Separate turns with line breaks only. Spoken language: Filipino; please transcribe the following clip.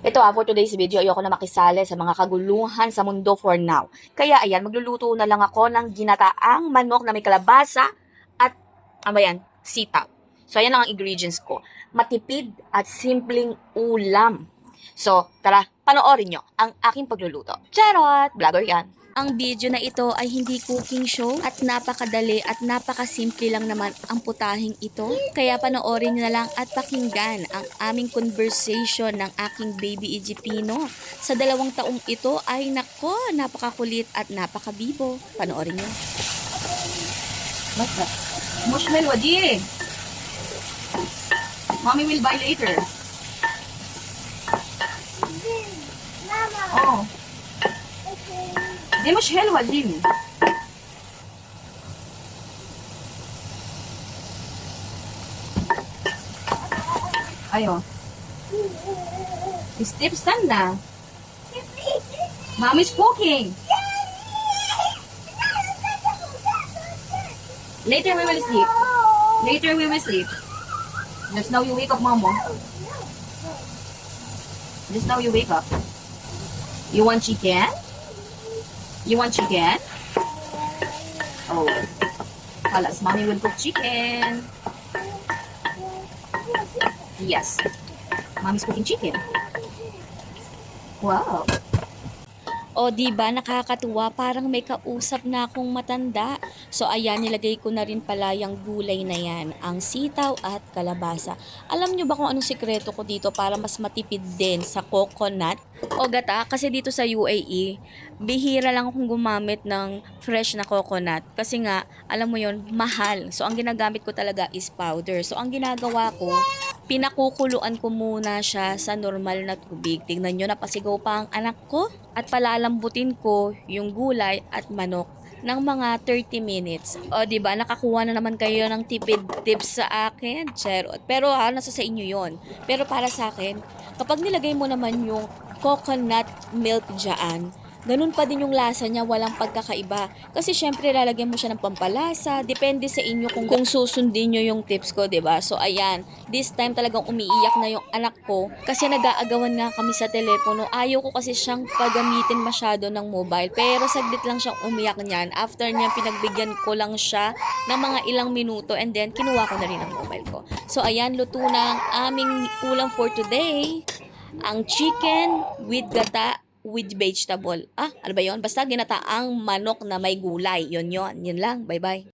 Ito for today's video, ayoko na makisali sa mga kaguluhan sa mundo for now. Kaya ayan, magluluto na lang ako ng ginataang manok na may kalabasa at, sitaw. So ayan ang ingredients ko. Matipid at simpleng ulam. So, tara, panoorin nyo ang aking pagluluto. Charot! Vlogger yan.
Ang video na ito ay hindi cooking show at napakadali at napakasimple lang naman ang putahing ito. Kaya panoorin nyo na lang at pakinggan ang aming conversation ng aking baby Ejipino. Sa 2 taong ito ay nako, napakakulit at napakabibo. Panoorin nyo.
What's that? Mushmel wadi. Mommy will buy later. Oh. دي مش حلوة دي. ايوه ستيب استنى. Mommy's cooking. Later we will sleep. Later we will sleep. Just now you wake up, Mama. Just now you wake up. You want chicken? You want chicken? Oh. Halas, Mommy will cook chicken. Yes. Mommy's cooking chicken. Wow.
O diba nakakatuwa, parang may kausap na akong matanda. So ayan, nilagay ko na rin pala yung gulay na yan, ang sitaw at kalabasa. Alam nyo ba kung anong sikreto ko dito para mas matipid din sa coconut o gata? Kasi dito sa UAE, bihira lang akong gumamit ng fresh na coconut. Kasi nga, alam mo yon, mahal. So ang ginagamit ko talaga is powder. So ang ginagawa ko, pinakukuluan ko muna siya sa normal na tubig. Tingnan nyo, napasigaw pa ang anak ko. At palalambutin ko yung gulay at manok ng mga 30 minutes. O, diba? Nakakuha na naman kayo ng tipid tips sa akin. Charot. Pero nasa sa inyo yon. Pero para sa akin, kapag nilagay mo naman yung coconut milk dyan, ganun pa din yung lasa niya, walang pagkakaiba. Kasi syempre lalagyan mo siya ng pampalasa, depende sa inyo kung susundin nyo yung tips ko, 'di ba? So ayan, this time talagang umiiyak na yung anak ko kasi nag-aagawan nga kami sa telepono. Ayaw ko kasi siyang pagamitin masyado ng mobile, pero saglit lang siyang umiyak niyan. After niya, pinagbigyan ko lang siya ng mga ilang minuto and then kinuha ko na rin ang mobile ko. So ayan, luto na ang aming ulam for today. Ang chicken with gata with vegetable. Ano ba yun? Basta ginataang manok na may gulay. Yun lang. Bye-bye.